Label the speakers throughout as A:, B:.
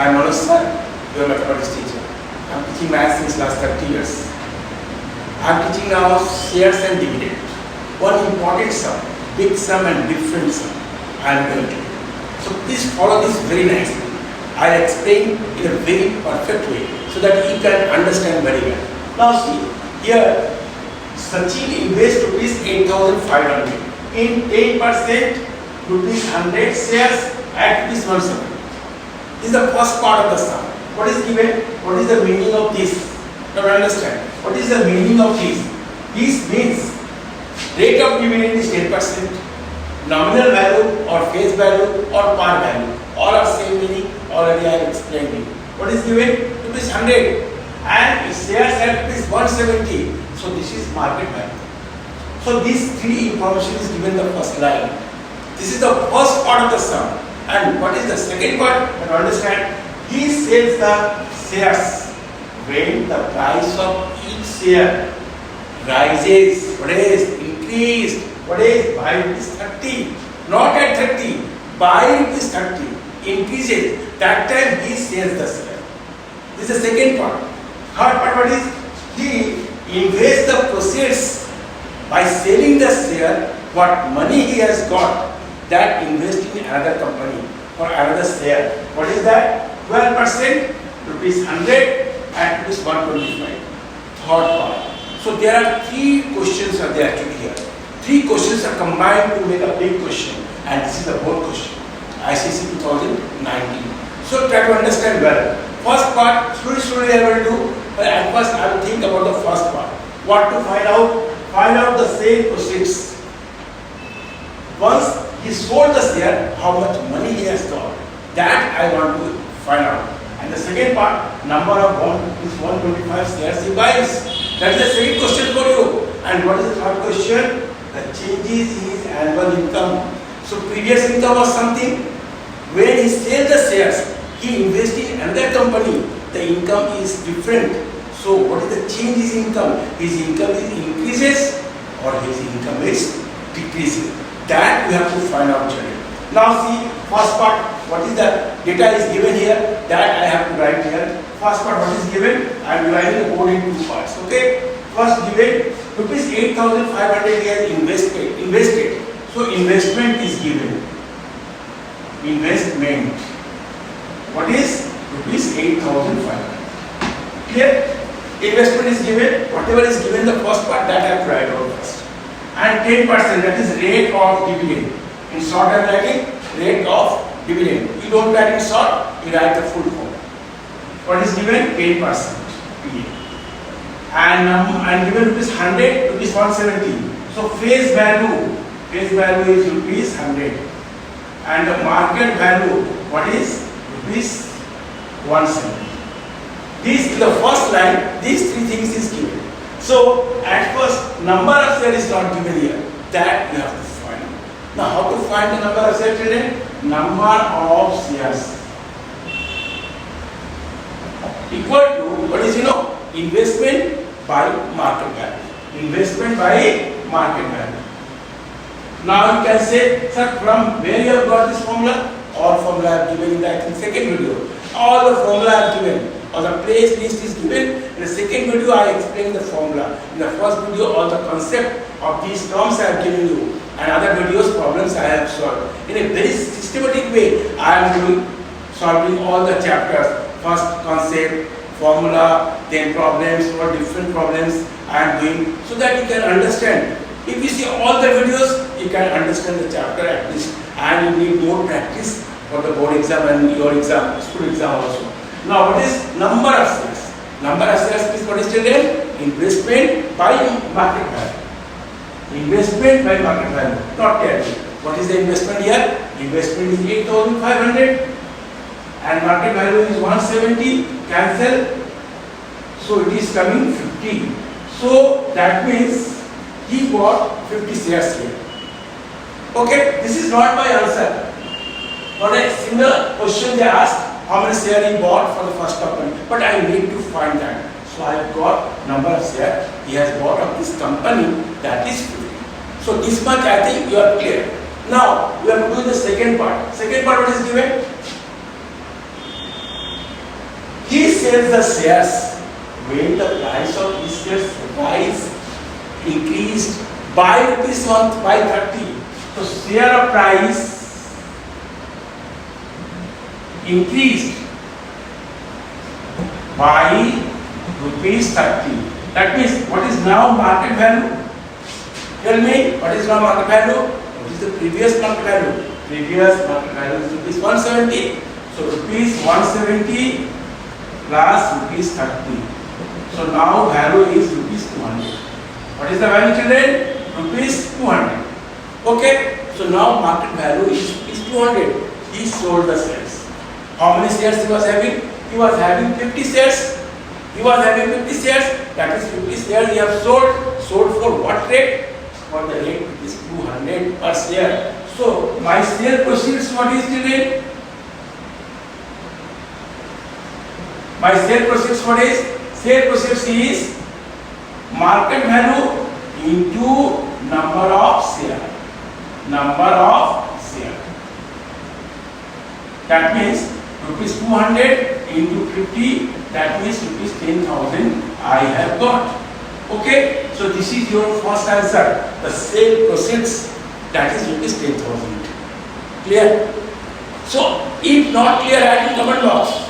A: I am Manoj sir, your mathematics teacher. I am teaching maths since last 30 years. I am teaching now shares and dividend. One important sum, big sum and different sum I am going to do. So please follow this very nicely. I will explain in a very perfect way so that you can understand very well. Now see, here Sachin invests rupees 8,500 in 10% rupees 100 shares at rupees 170. This is the first part of the sum. What is given? What is the meaning of this? Now understand. What is the meaning of this? This means rate of dividend is 10%, nominal value or face value or par value. All are same meaning. Already I have explained it. What is given? Rupees 100 and it shares at rupees 170. So this is market value. So these three information is given in the first line. This is the first part of the sum. And what is the second part? You understand? He sells the shares when the price of each share rises. What is increased? What is by rupees 30? Not at 30. By rupees 30 increases. That time he sells the share. This is the second part. Third part, what is? He invests the proceeds by selling the share. What money he has got, that invest in another company or another share. What is that? 12%, rupees 100 and rupees 125. Third part. So there are three questions are there actually here. Three questions are combined to make a big question, and this is the whole question. ICSE 2019. So try to understand well. First part, slowly I will do, but at first I will think about the first part. What to find out? Find out the sale proceeds. Once he sold the share, how much money he has got. That I want to find out. And the second part, number of 125 shares he buys. That is the second question for you. And what is the third question? The changes in his annual income. So previous income was something. When he sells the shares, he invests in another company. The income is different. So what is the change in his income? His income is increases or his income is decreases. That we have to find out children. Now see, first part, what is the data is given here, that I have to write here. First part, what is given? I am dividing the code in two parts. Okay. First given, rupees 8,500 he has invested. So investment is given. Investment. What is? Rupees 8,500. Clear? Investment is given. Whatever is given the first part, that I have to write out first. And 10%, that is rate of dividend. In short I am writing rate of dividend. You don't write in short, you write the full form. What is given? 10%. And given rupees 100, rupees 170. So face value is rupees 100. And the market value, what is? Rupees 170. This is the first line, these three things is given. So at first, number of shares is not given here. That you have to find. Now how to find the number of shares today? Number of shares equal to, what is investment by market value. Investment by market value. Now you can say, sir, from where you have got this formula? All formula I have given in the second video. All the formula I have given, or the place list is given. In the second video I explained the formula. In the first video all the concept of these terms I have given you. And other videos problems I have solved. In a very systematic way I am solving all the chapters. First concept, formula, then problems or different problems I am doing, so that you can understand. If you see all the videos, you can understand the chapter at least, and you need more practice for the board exam and your exam, school exam also. Now what is number of shares? Number of shares is what is children? Investment by market value. Investment by market value. Not yet. What is the investment here? Investment is 8,500 and market value is 170. Cancel. So it is coming 50. So that means he bought 50 shares here. Okay, this is not my answer. But a similar question they asked, how many shares he bought for the first company. But I need to find that. So I have got number of shares he has bought of this company, that is 50. So this much I think you are clear. Now we have to do the second part. Second part, what is given? sells the shares when the price of these shares price increased by rupees 530. So share price increased by rupees 30. That means what is now market value? Tell me, what is now market value? What is the previous market value? Previous market value is rupees 170. So rupees 170 plus rupees 30. So now value is rupees 200. What is the value children? Rupees 200. Okay. So now market value is rupees 200. He sold the shares. How many shares he was having? He was having 50 shares. He was having 50 shares. That is 50 shares he have sold. Sold for what rate? For the rate is 200 per share. So my sale proceeds, what is children? My sale proceeds, what is? Sale proceeds is market value into number of share. Number of share. That means rupees 200 into 50, that means rupees 10,000 I have got. Okay, so this is your first answer. The sale proceeds, that is rupees 10,000. Clear? So, if not clear, write in comment box.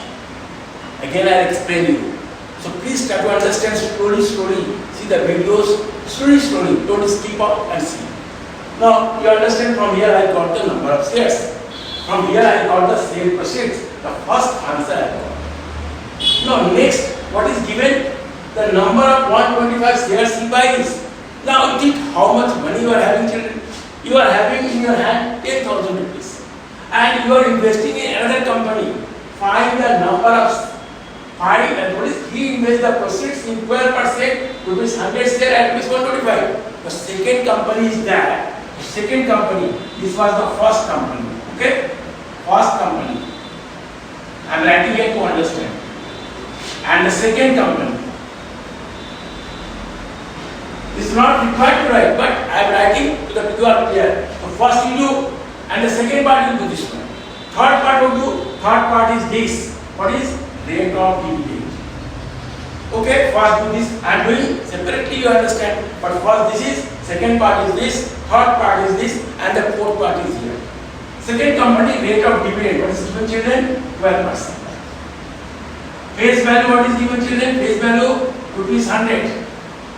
A: Again, I will explain you. So, please try to understand slowly. See the videos slowly. Don't skip up and see. Now, you understand from here I got the number of shares. From here I got the sale proceeds. The first answer I got. Now, next, what is given? The number of 125 shares he buys. Now, think how much money you are having, children. You are having in your hand 10,000 rupees. And you are investing in another company. Find the number of and what is he invests the proceeds in 12%, rupees 100 share at rupees 125. The second company is that. The second company, this was the first company. Okay? First company. I am writing here to understand. And the second company. This is not required to write, but I am writing so that you are clear. So first you do, and the second part you do this one. Third part you do, third part is this. What is? Rate of dividend. Okay, first do this. I am doing separately, you understand. But first this is, second part is this, third part is this, and the fourth part is here. Second company, rate of dividend. What is given, children? 12%. Face value, what is given, children? Face value, rupees 100.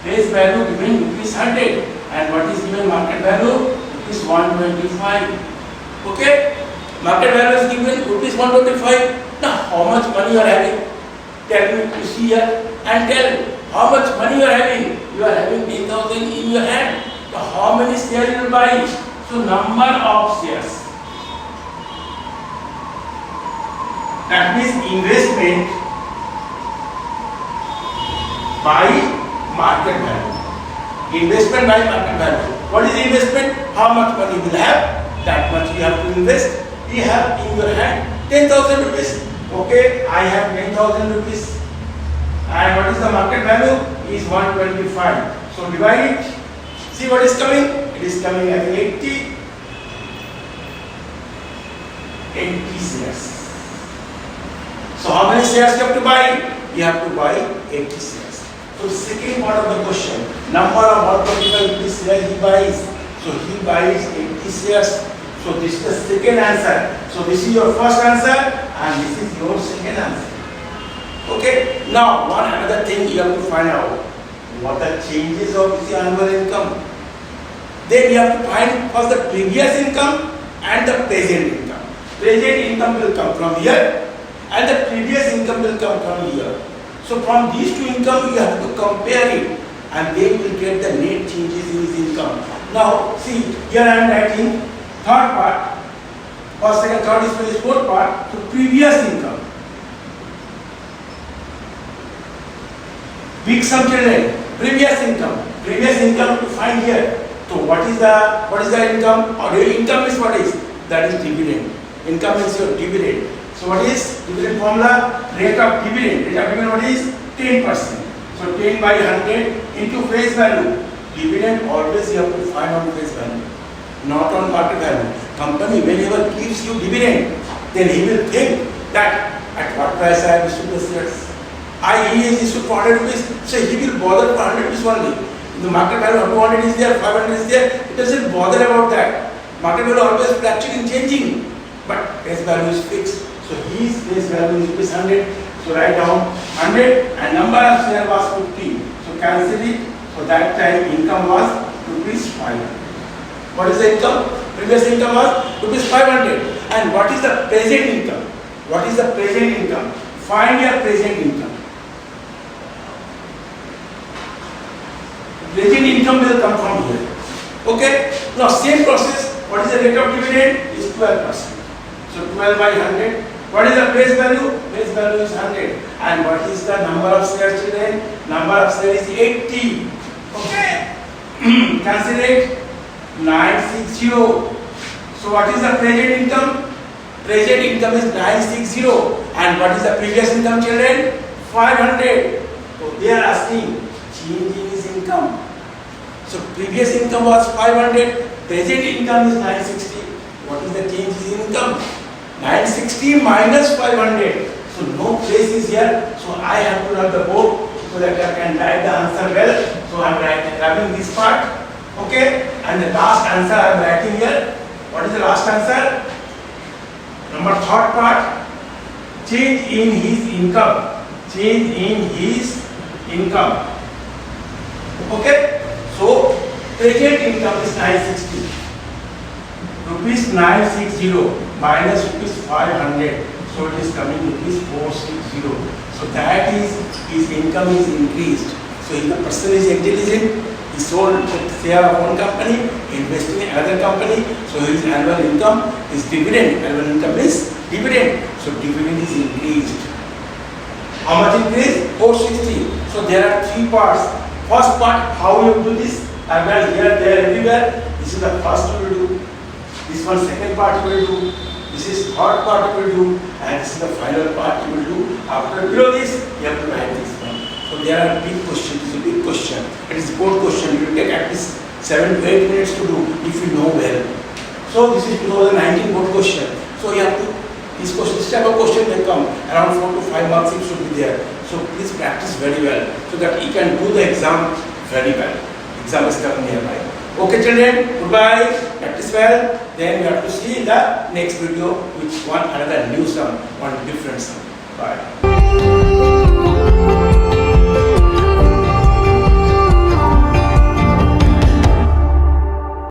A: Face value given rupees 100. And what is given market value? Rupees 125. Okay? Market value is given rupees 125. Now, how much money you are having? Tell me, you see here and tell how much money you are having. You are having 10,000 in your hand. So, how many shares you will buy? So, number of shares. That means investment by market value. Investment by market value. What is investment? How much money you will have? That much you have to invest. You have in your hand 10,000 rupees. Okay, I have 10,000 rupees. And what is the market value? Is 125. So divide it. See what is coming? It is coming as 80 shares. So how many shares you have to buy? You have to buy 80 shares. So second part of the question, number of 125 rupees shares he buys. So he buys 80 shares. So this is the second answer. So this is your first answer and this is your second answer. Okay. Now one another thing you have to find out. What are changes of the annual income? Then you have to find first the previous income and the present income. Present income will come from here and the previous income will come from here. So from these two income you have to compare it and then you will get the net changes in his income. Now see, here I am writing third part, first, second, third is fourth part, so previous income. Big sum, children, previous income to find here. So what is the income? Or your income is what is? That is dividend. Income is your dividend. So what is dividend formula? Rate of dividend. Rate of dividend what is? 10%. So 10 by 100 into face value. Dividend always you have to find on face value, not on market value. Company whenever gives you dividend, then he will think that at what price I have issued the shares. He is issued for 100 rupees, so he will bother for 100 rupees only. The market value of 200 is there, 500 is there, it doesn't bother about that. Market value always fluctuating, changing, but face value is fixed. So his face value is 100. So write down 100 and number of share was 50. So cancel it. So that time income was rupees 500. What is the income? Previous income was rupees 500. And what is the present income? What is the present income? Find your present income. Present income will come from here. Okay? Now same process. What is the rate of dividend? Is 12%. So 12 by 100. What is the face value? Face value is 100. And what is the number of shares children? Number of shares is 80. Okay? Cancel it. 960. So what is the present income? Present income is 960. And what is the previous income children? 500. So they are asking change in his income. So previous income was 500. Present income is 960. What is the change in income? 960 minus 500. So no place is here. So I have to write the board so that I can write the answer well. So I am writing this part. Okay. And the last answer I am writing here. What is the last answer? Number third part. Change in his income. Change in his income. Okay. So present income is 960. Rupees 960 minus rupees 500. So it is coming rupees 460. So that is his income is increased. So if the person is intelligent, he sold the share of one company, investing in another company. So his annual income is dividend. Annual income is dividend. So dividend is increased. How much increase? 460. So there are three parts. First part, how you do this? I will here, there, everywhere. This is the first you will do. This one second part you will do. This is third part you will do. And this is the final part you will do. After below this, you have to write this one. So there are big questions. It is a big question. It is a board question. You will take at least 7 to 8 minutes to do if you know well. So this is 2019 board question. So you have to, this type of question will come. Around 4 to 5 marks it should be there. So please practice very well so that you can do the exam very well. Exam is coming nearby. Okay children, goodbye. Practice well. Then we have to see in the next video which one another new sum, one different sum. Bye.